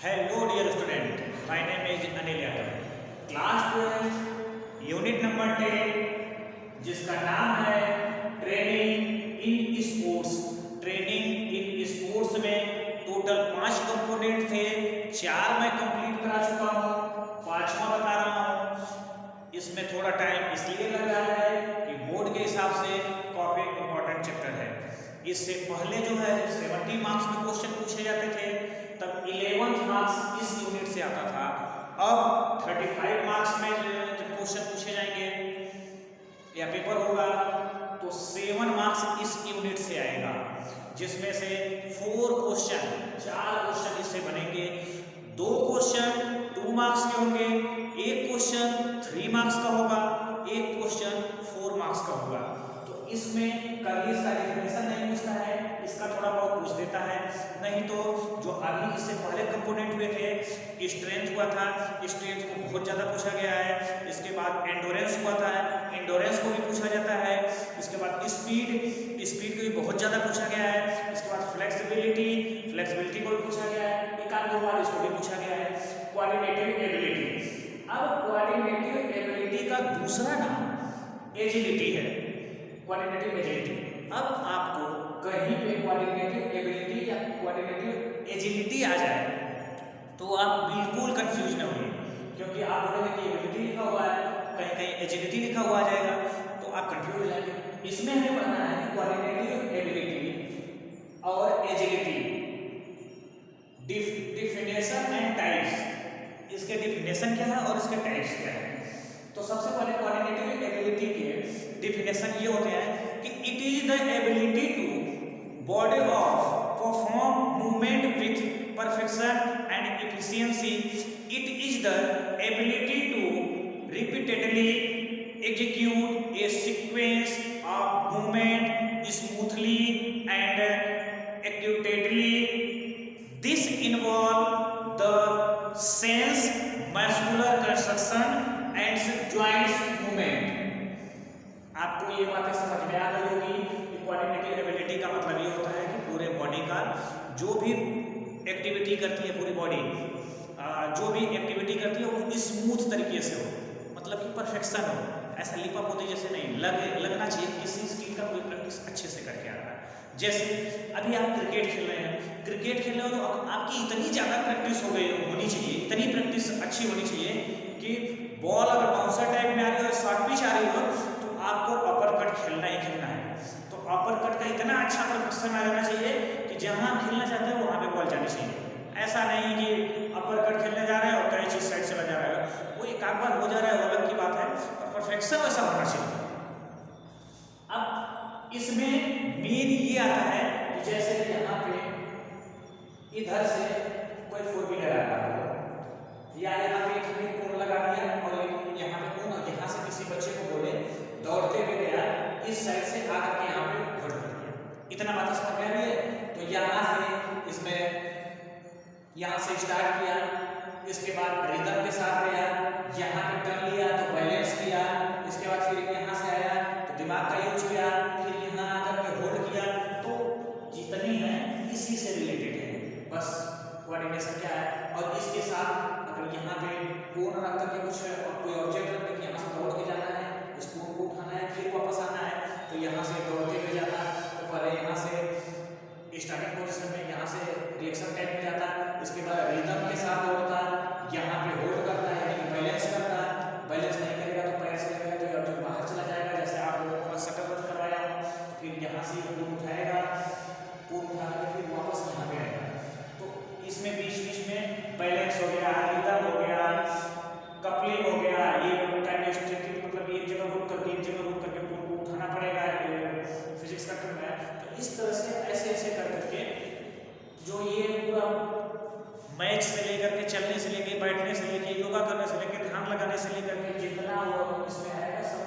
Hello dear student, my name is Anil Yadav. Class 12, unit number 10 जिसका नाम है training in sports. Training in sports में total 5 component थे, 4 मैं complete करा चुका हूँ, 5वां बता रहा हूँ। इसमें थोड़ा टाइम इसलिए लग रहा है कि बोर्ड के हिसाब से काफी इंपॉर्टेंट चैप्टर है। इससे पहले जो है 70 मार्क्स में क्वेश्चन पूछे जाते थे, तब 11 मार्क्स इस यूनिट से आता था। अब 35 मार्क्स में जब क्वेश्चन पूछे जाएंगे या पेपर होगा तो 7 मार्क्स इस यूनिट से आएगा, जिसमें से 4 क्वेश्चन इससे बनेंगे। 2 क्वेश्चन 2 मार्क्स के होंगे, एक क्वेश्चन 3 मार्क्स का होगा, एक क्वेश्चन 4 मार्क्स का होगा। तो इसमें कभी इसका डेफिनेशन नहीं पूछता है, इसका थोड़ा बहुत पूछ देता है। नहीं तो जो अभी इससे पहले कंपोनेंट हुए थे, स्ट्रेंथ हुआ था, स्ट्रेंथ को बहुत ज़्यादा पूछा गया है। इसके बाद एंडोरेंस हुआ था, एंडोरेंस को भी पूछा जाता है। इसके बाद स्पीड को भी बहुत ज़्यादा पूछा गया है। इसके बाद फ्लेक्सिबिलिटी को भी पूछा गया है, एक आध 2 बार इसको भी पूछा गया है। कोऑर्डिनेटिव एबिलिटी, अब कोऑर्डिनेटिव एबिलिटी का दूसरा नाम एजिलिटी है, कोऑर्डिनेटिव एजिलिटी। अब आपको कहीं पे कोऑर्डिनेटिव एबिलिटी या कोऑर्डिनेटिव एजिलिटी आ जाए तो आप बिल्कुल कंफ्यूज न होइए, क्योंकि आप बोलेंगे कि एबिलिटी लिखा हुआ है, कहीं कहीं एजिलिटी लिखा हुआ आ जाएगा तो आप कंफ्यूज हो जाएंगे। इसमें हमें पढ़ना है कोऑर्डिनेटिव एबिलिटी और एजिलिटी, डिफिनेशन एंड टाइप्स। इसके डिफिनेशन क्या है और इसके टाइप्स क्या है। तो सबसे पहले कोऑर्डिनेटिव एबिलिटी के डिफिनेशन ये होते हैं कि it is the ability to body of perform movement with perfection and efficiency. It is the ability to repeatedly execute a sequence of movement smoothly and accurately. This involve the sense muscular construction and joints movement. आपको ये बातें समझ में आ गई होगी कि coordinative ability का मतलब ये होता है कि पूरे बॉडी का जो भी एक्टिविटी करती है, पूरी बॉडी जो भी एक्टिविटी करती है वो स्मूथ तरीके से हो, मतलब कि परफेक्शन हो, ऐसा लिपा पोती जैसे नहीं लगना चाहिए किसी स्किल का कोई प्रैक्टिस अच्छे से करके आ रहा है। जैसे अभी आप क्रिकेट खेल रहे हो तो आपकी इतनी ज़्यादा प्रैक्टिस होनी चाहिए, इतनी प्रैक्टिस अच्छी होनी चाहिए कि बॉल अगर बाउंसर टाइप में आ रही हो, शॉर्ट पिच आ रही हो, तो आपको अपर कट खेलना ही खेलना है। तो अपर कट का इतना अच्छा परफेक्शन आ जाना चाहिए कि जहाँ खेलना चाहते हो वहाँ पे बॉल जानी चाहिए। ऐसा नहीं कि अपर कट खेलने जा रहे हो कहीं चीज साइड चला जा रहा है, वो एक आध बार हो जा रहा है वो अलग की बात है, पर परफेक्शन वैसा होना चाहिए। अब इसमें मेन ये आता है कि जैसे यहाँ पे इधर से कोई 4 व्हीलर आ रहा है या यहाँ पे एक कोन लगा दिया और यहाँ पे कोन, और यहाँ से किसी बच्चे को बोले दौड़ते हुए गया इस साइड से आकर के यहाँ पे घुट गया, इतना बात समझ में आ रही है। तो यहाँ से इसमें यहाँ से स्टार्ट किया, इसके बाद रिदम के साथ गया, यहाँ पे टर्न लिया तो बैलेंस किया, इसके बाद फिर यहाँ से आया तो दिमाग का यूज किया, फिर यहाँ आकर के होल्ड किया। तो जितनी है इसी से रिलेटेड है, बस कोऑर्डिनेशन क्या है। और इसके साथ अगर यहाँ पे कोन रख करके कुछ कोई ऑब्जेक्ट रख के यहाँ से दौड़ के जाना है, इस कोन को उठाना है, फिर वापस आना है, तो यहाँ से दौड़ते हुए जाता है, तो पहले यहाँ से स्टार्टिंग पोजीशन में यहाँ से रिएक्शन टाइप में जाता है, इसके बाद रिदम के साथ दौड़ता है, यहाँ पे होल्ड करता है यानी कि बैलेंस करता है, बैलेंस नहीं करेगा तो पैर से लगेगा तो ऑब्जेक्ट बाहर चला जाएगा। जैसे आप लोगों को शटल करवाया तो फिर यहाँ से कोन उठाएगा, कोन उठा के फिर वापस यहाँ पे आएगा। तो इसमें बीच में बैलेंस हो गया, रिदम हो गया, कपलिंग हो गया, ये काइनेस्टेटिक मतलब एक जगह रुक करके कोन को उठाना पड़ेगा, फिजिक्स का टर्म है। तो इस तरह से ऐसे कर करके जो ये पूरा मैच से लेकर के चलने से लेकर बैठने से लेकर योगा करने से लेकर ध्यान लगाने से लेकर के जितना वो इसमें आएगा सब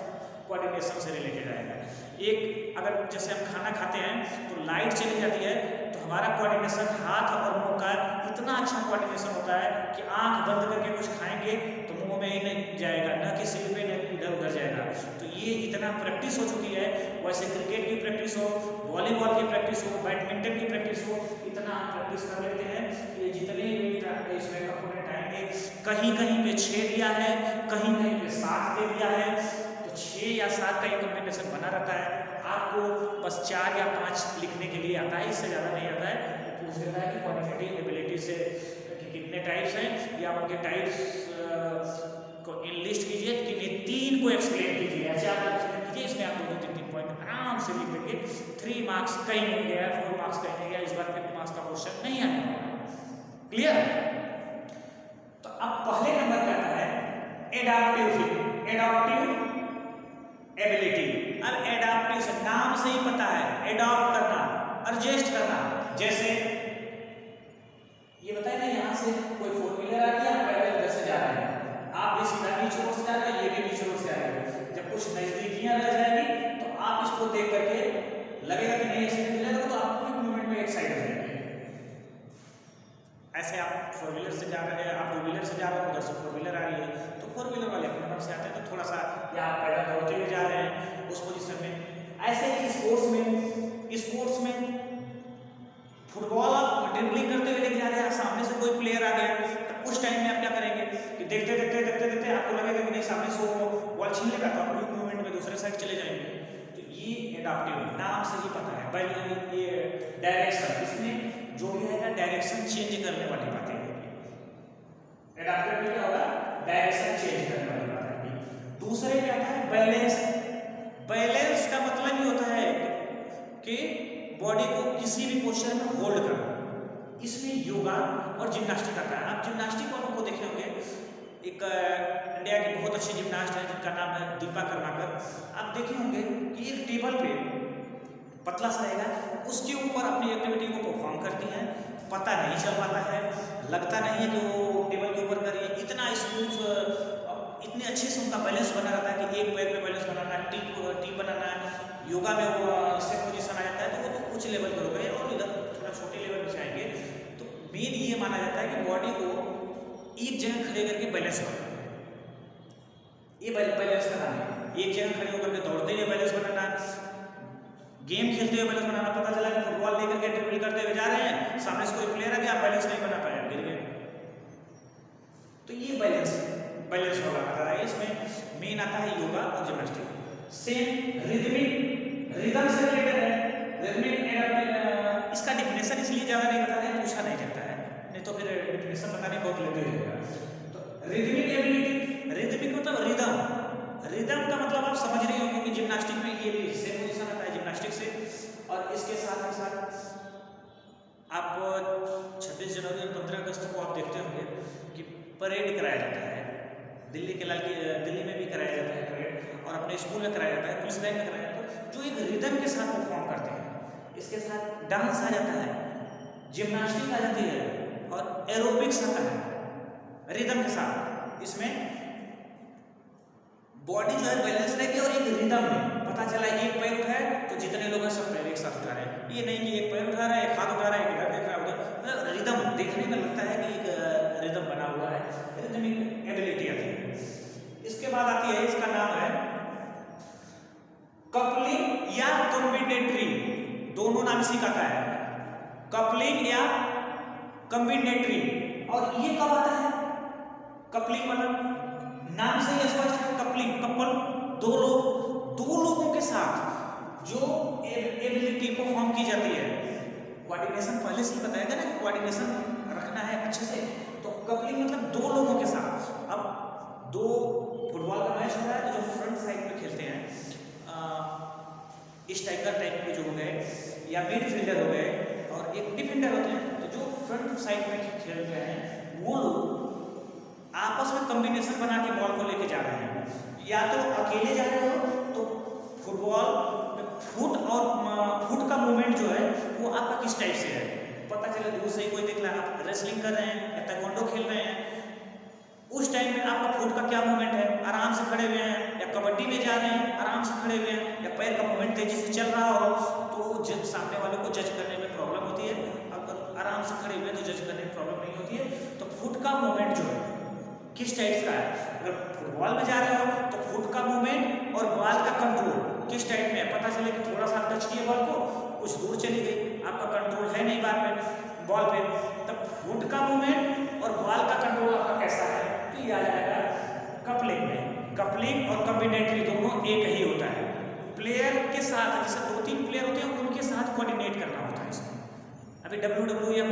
कोऑर्डिनेशन से रिलेटेड आएगा। एक अगर जैसे हम खाना खाते हैं तो लाइट चली जाती है तो हमारा कोऑर्डिनेशन हाथ और मुंह का इतना अच्छा कोऑर्डिनेशन होता है कि आंख बंद करके कुछ खाएंगे तो मुंह में ही नहीं जाएगा, न कि सिर पे न इधर उधर जाएगा। तो ये इतना प्रैक्टिस हो चुकी है। वैसे क्रिकेट की प्रैक्टिस हो, वॉलीबॉल की प्रैक्टिस हो, बैडमिंटन की प्रैक्टिस हो, इतना हम प्रैक्टिस कर लेते हैं कि जितने भी कहीं कहीं पे 6 दिया है, कहीं कहीं पे 7 दे दिया है। तो 6 या 7 का एक कॉम्बिनेशन बना रहता है। आपको बस 4 या 5 लिखने के लिए आता है, इससे ज़्यादा नहीं आता है। पूछ देता है कि क्वांटिटेटिव एबिलिटी से कि कितने टाइप्स हैं या उनके टाइप्स को इनलिस्ट कीजिए, किन्हीं 3 को एक्सप्लेन कीजिए या 4 को एक्सप्लेन कीजिए। इसमें आप 2-3 पॉइंट आराम से लिख देंगे। 3 मार्क्स कहीं नहीं गया, 4 मार्क्स कहीं नहीं गया, इस बार 5 मार्क्स का क्वेश्चन नहीं आने वाला। क्लियर? तो अब पहले नंबर पे आता है एडाप्टिव एबिलिटी। अब एडाप्टिव से नाम से ही पता है, एडॉप्ट करना, एडजस्ट करना। जैसे ये बताइए ना, यहाँ से कोई 4 व्हीलर आ गया, पैदल इधर से जा रहे हैं, आप भी सीधा बीच रोड से जा रहे हैं, ये भी बीच रोड से आ रहे हैं। जब कुछ नजदीकियां रह जाएगी तो आप इसको देख करके लगेगा कि नहीं एक्सीडेंट हो जाएगा, तो आप क्विक मूवमेंट में एक्साइट हो जाएंगे। ऐसे आप 4 व्हीलर से जा रहे हैं, आप 2 व्हीलर से जा रहे हो, उधर से 4 व्हीलर आ रही है, तो 4 व्हीलर वाले अपने नंबर से आते हैं, तो थोड़ा सा या आप पैदल दौड़ते हुए जा रहे हैं उस पोजीशन में। ऐसे ही स्पोर्ट्स में फुटबॉल आप ड्रिबलिंग करते हुए लेके जा रहे हैं, सामने से कोई प्लेयर आ गया, तो उस टाइम में आप क्या करेंगे कि देखते आपको लगेगा कि नहीं सामने से वो बॉल छीन लेगा, तो आप क्विक मूवमेंट में दूसरे साइड चले जाएंगे। तो ये एडाप्टिव नाम से ही पता है भाई। ये डायरेक्शन, इसमें जो भी है डायरेक्शन चेंज करने वाली बातें हैं। एडाप्टिव में क्या होगा, डायरेक्शन चेंज करने वाली बात है। दूसरे क्या आता है बैलेंस का मतलब ये होता है कि बॉडी को किसी भी पोस्चर में होल्ड करना। इसमें योगा और जिम्नास्टिक आता है। आप जिम्नास्टिक वालों को देखे होंगे, एक इंडिया की बहुत अच्छी जिम्नास्ट है जिनका नाम है दीपा कर्माकर। आप देखे होंगे कि एक टेबल पे पतला सा रहेगा, उसके ऊपर अपनी एक्टिविटी को परफॉर्म करती हैं, पता नहीं चल पाता है, लगता नहीं है कि वो टेबल के ऊपर कर रही है। इतना स्मूथ, इतने अच्छे से उनका बैलेंस बना रहता है कि एक पैर पे बैलेंस बनाना है, टी बनाना है। योगा में वो इससे पोजीशन आ जाता है, तो वो तो उच्च लेवल पर हो गए, और इधर थोड़ा छोटे लेवल पर जाएंगे। तो मेन ये माना जाता है कि बॉडी को एक जगह खड़े करके बैलेंस बनाना, ये बैलेंस कराना है। एक जगह खड़े होकर के दौड़ते हुए बैलेंस बनाना, गेम खेलते हुए बैलेंस बनाना। पता चला कि फुटबॉल लेकर के ड्रिबल करते हुए जा रहे हैं, सामने से कोई प्लेयर आ गया, बैलेंस नहीं बना पाया, गिर गए। तो ये बैलेंस वाला आता है। इसमें मेन आता है योगा और जिम्नास्टिक। सेम रिदम से रिलेटेड है। रिदमिक इसका डिफिनेशन इसलिए ज़्यादा नहीं बता रहे, पूछा नहीं जाता है, नहीं तो फिर डिफिनेशन बताने बहुत लेते हो जाएगा। तो रिदमिक एबिलिटी, रिदमिक मतलब रिदम का मतलब आप समझ रहे होंगे कि जिम्नास्टिक में ये भी सेम पोजीशन आता है जिम्नास्टिक से। और इसके साथ ही साथ आप 26 जनवरी और 15 अगस्त को आप देखते होंगे कि परेड कराया जाता है। दिल्ली में भी कराया जाता है परेड, और अपने स्कूल में कराया जाता है, पुलिस लाइन में कराया जाता है, जो एक रिदम के साथ परफॉर्म करते हैं। इसके साथ डांस आ जाता है, जिम्नास्टिक आ जाती है, और एरोबिक्स आता है रिदम के साथ। इसमें बॉडी जो है बैलेंस रहेगी और एक रिदम में। पता चला एक पैर उठाए तो जितने लोग हैं सब पैर एक साथ उठा रहे हैं, ये नहीं कि एक पैर उठा रहा है, एक हाथ उठा रहा है, एक इधर देख रहा है उधर। रिदम देखने में लगता है कि एक रिदम बना हुआ है, रिदमिक एबिलिटी आती है। इसके बाद आती है, इसका नाम है कपलिंग या कॉम्बिनेटरी, दोनों नाम इसी का आता है, कपलिंग या कॉम्बिनेटरी। और ये कब आता है? कपलिंग मतलब नाम से ही स्पष्ट है, कपलिंग कपल, दो लोगों के साथ जो एबिलिटी परफॉर्म की जाती है। कोऑर्डिनेशन पहले से ही बताया गया ना कि कोऑर्डिनेशन रखना है अच्छे से, तो कपलिंग मतलब दो लोगों के साथ। अब दो फुटबॉल का मैच हो रहा है, तो जो फ्रंट साइड में खेलते हैं, स्ट्राइकर टाइप के जो हो गए या मिडफील्डर हो गए और एक डिफेंडर होते हैं, तो जो फ्रंट साइड में खेल रहे हैं वो लोग आपस में कॉम्बिनेशन बना के बॉल को लेके जा रहे हैं। या तो अकेले जा रहे हो तो फुटबॉल में फुट का मूवमेंट जो है वो आपका किस टाइप से है, पता चले दूर से ही कोई देख रहा है, आप रेसलिंग कर रहे हैं या ताइक्वांडो खेल रहे हैं, उस टाइम में आपका फुट का क्या मूवमेंट है, आराम से खड़े हुए हैं, या कबड्डी में जा रहे हैं आराम से खड़े हुए हैं, या पैर का मूवमेंट तेजी से चल रहा हो, तो सामने वालों को जज करने में प्रॉब्लम होती है। अगर आराम से खड़े हुए तो जज करने में प्रॉब्लम नहीं होती है। तो फुट का मूवमेंट जो है किस टाइप का है, अगर फुटबॉल में जा रहे हो तो फुट का मूवमेंट और बॉल का कंट्रोल किस टाइप में है, पता चले कि थोड़ा सा टच किए बॉल को, कुछ दूर चली गई, आपका कंट्रोल है नहीं बॉल पे, तब फुट का मूवमेंट और बॉल का कंट्रोल आपका कैसा है, अभी WWE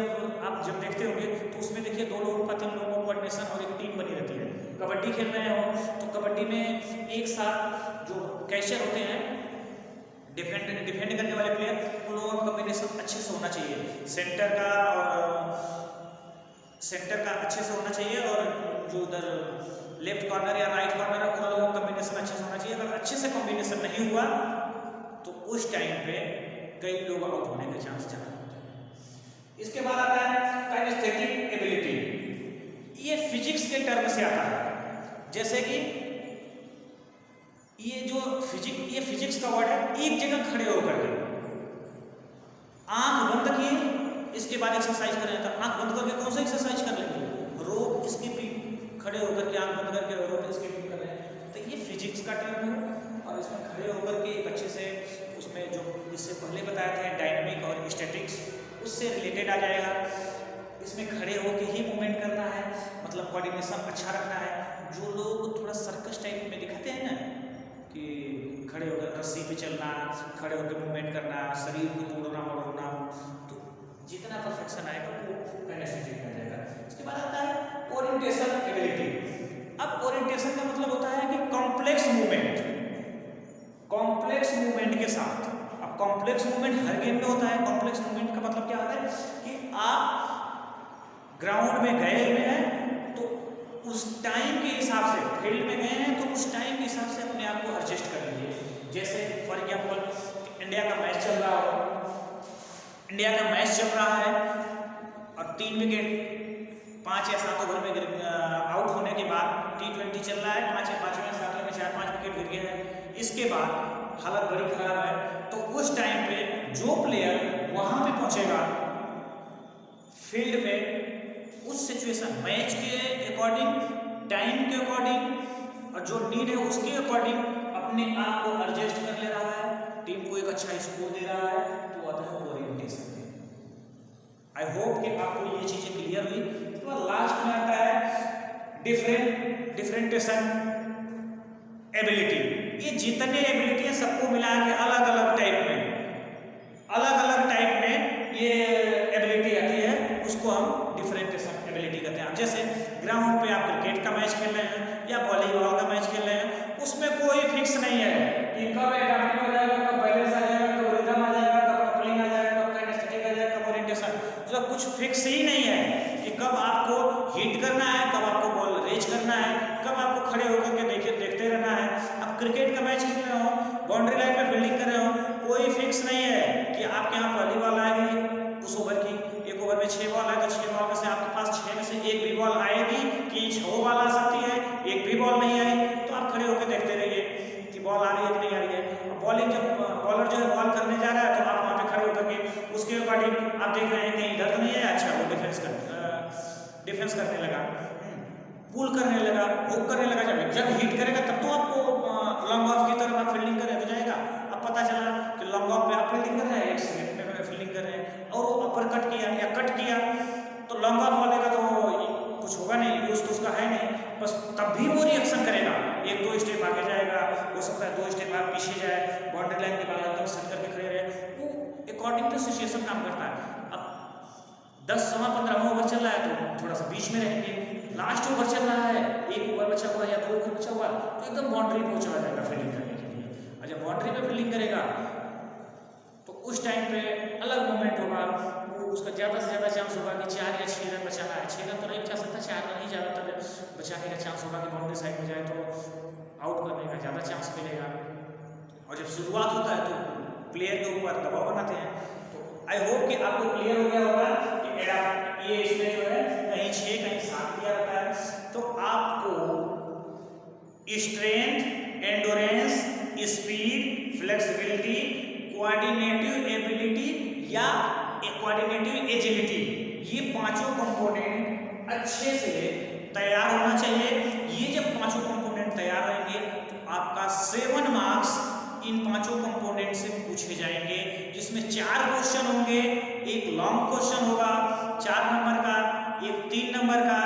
आप जब देखते होंगे तो उसमें देखिए 2 लोगों का 3 लोगों का कोऑर्डिनेशन और एक टीम बनी रहती है। कबड्डी खेल रहे हो तो कबड्डी में एक साथ जो कैचर होते हैं, डिफेंड करने वाले प्लेयर, उन लोगों का कॉम्बिनेशन अच्छे से होना चाहिए। सेंटर का अच्छे से होना चाहिए और जो उधर लेफ्ट कॉर्नर या राइट कॉर्नर है उन लोगों का कॉम्बिनेशन अच्छे से होना चाहिए। अगर अच्छे से कॉम्बिनेशन नहीं हुआ तो उस टाइम पे कई लोग आउट होने के चांस ज़्यादा होते हैं। इसके बाद आता है काइनेस्थेटिक एबिलिटी। ये फिजिक्स के टर्म से आता है, जैसे कि ये फिजिक्स का वर्ड है। एक जगह खड़े होकर के आंख बंद किए, इसके बाद एक्सरसाइज करें तो आंख बंद करके कौन सा एक्सरसाइज कर लेंगे? रोप स्किपिंग। खड़े होकर के आंख बंद करके रोप स्किपिंग कर रहे हैं तो ये फिजिक्स का टर्म है। और इसमें खड़े होकर के एक अच्छे से उसमें जो इससे पहले बताया था डायनामिक और स्टैटिक्स, उससे रिलेटेड आ जाएगा। इसमें खड़े होकर ही मूवमेंट करना है, मतलब कोऑर्डिनेशन अच्छा रखना है। जो लोग थोड़ा सर्कस टाइप में दिखाते हैं ना कि खड़े होकर रस्सी पे चलना, खड़े होकर मूवमेंट करना, शरीर को तोड़ना मरोड़ना, तो जितना परफेक्शन आएगा वो काइनेस्थेटिक में जाएगा। इसके बाद आता है ओरिएंटेशन एबिलिटी। अब ओरिएंटेशन का मतलब होता है कि कॉम्प्लेक्स मूवमेंट के साथ। अब कॉम्प्लेक्स मूवमेंट हर गेम में होता है। कॉम्प्लेक्स मूवमेंट का मतलब क्या होता है कि आप ग्राउंड में गए हुए हैं तो उस टाइम के हिसाब से, फील्ड में गए हैं तो उस टाइम के हिसाब से अपने आप को एडजस्ट कर लीजिए। जैसे फॉर एग्जाम्पल इंडिया का मैच चल रहा है और 3 विकेट 5 या 7 ओवर में आउट होने के बाद T20 चल रहा है, 5वें 7वें में 4-5 विकेट गिर गए हैं। इसके बाद हालत बड़ी खराब है तो उस टाइम पे जो प्लेयर वहां पे पहुंचेगा फील्ड पे, उस सिचुएशन मैच के अकॉर्डिंग, टाइम के अकॉर्डिंग और जो नीड है उसके अकॉर्डिंग अपने आप को एडजस्ट कर ले रहा है, टीम को एक अच्छा स्कोर दे रहा है, तो आता है ओरिएंटेशन। आई होप कि आपको ये चीजें क्लियर हुई। तो लास्ट में आता है डिफरेंटेशन एबिलिटी। ये जितने एबिलिटी है सबको मिला के अलग अलग टाइप में ये एबिलिटी आती है, उसको हम डिफरेंटेशन एबिलिटी कहते हैं। जैसे ग्राउंड पे आप क्रिकेट का मैच खेल रहे हैं या वॉलीबॉल का मैच खेल रहे हैं, उसमें कोई फिक्स नहीं है कि कब एडाप्टिव हो जाएगा, कब बैलेंस आ जाएगा, कब रिदम आ जाएगा, कब कपलिंग आ जाएगा, कब काइनेस्थेटिक आ जाएगा, कब ओरिएंटेशन, मतलब कुछ फिक्स ही नहीं है कि कब आपको हिट करना है, कब आपको बॉल रेज करना है, कब आपको खड़े होकर के देखते रहना है। अब क्रिकेट का मैच खेल रहे हो, बाउंड्री लाइन पे फील्डिंग कर रहे हो, कोई फिक्स नहीं है कि आपके यहाँ पहली बॉल आएगी उस ओवर की, एक ओवर में 6 बॉल है तो 6 बॉल में से आपके पास 6 में से एक भी बॉल आएगी कि 6 बॉल आ सकती है, एक भी बॉल नहीं आई, तो आप खड़े होकर देखते रहिए कि बॉल आ रही है कि नहीं आ रही है। बॉलिंग जब बॉलर जो है बॉल करने जा रहा है तो आप वहाँ पे खड़े होकर के उसके अकॉर्डिंग आप देख रहे हैं कहीं इधर तो नहीं है, अच्छा वो डिफेंस करने लगा, पुल करने लगा, हुक करने लगा। जब हिट करेगा तब तो आपको लॉन्ग ऑफ की तरफ आप फील्डिंग करें तो जाएगा। अब पता चला कि लॉन्ग ऑफ पे आप फील्डिंग कर रहे हैं, 1 सेकंड में फील्डिंग कर रहे हैं और वो अपर कट किया या कट किया तो लॉन्ग ऑफ वाले का तो कुछ होगा नहीं, यूज तो उसका है नहीं, बस तब भी वो रिएक्शन करेगा, 1-2 स्टेप आगे जाएगा, हो सकता है 2 स्टेप आप पीछे जाए, बाउंड्री लाइन के बाद एकदम सेट करके खड़े रहे, वो अकॉर्डिंग टू सिचुएशन काम करता है। अब 10-15 ओवर चल रहा है तो थोड़ा सा बीच में रहेंगे, लास्ट ओवर चल रहा है, 1 ओवर बचा हुआ या 2 ओवर बचा हुआ तो एकदम बाउंड्री पे चला जाएगा फील्डिंग करने के लिए। और जब बाउंड्री पे फील्डिंग करेगा तो उस टाइम पे अलग मोमेंट होगा, वो उसका ज़्यादा से ज़्यादा चांस होगा कि 4 या 6 रन बचाना है। 6 रन तो नहीं बचा सकता, 4 रन ही ज़्यादातर बचाने का चांस होगा कि बाउंड्री साइड में जाए तो आउट करने का ज़्यादा चांस मिलेगा। और जब शुरुआत होता है तो प्लेयर के ऊपर दबाव बनाते हैं। तो आई होप कि आपको क्लियर हो गया होगा कि ये इसमें जो है कहीं 6 कहीं 7 दिया रहता है। तो आपको strength, endurance, speed, flexibility, coordinative ability या कोऑर्डिनेटिव एजिलिटी, ये 5 कंपोनेंट अच्छे से तैयार होना चाहिए। ये जब 5 कंपोनेंट तैयार रहेंगे तो आपका 7 मार्क्स इन 5 कंपोनेंट से पूछे जाएंगे, जिसमें 4 क्वेश्चन होंगे, एक लॉन्ग क्वेश्चन होगा 4 नंबर का, एक 3 नंबर का,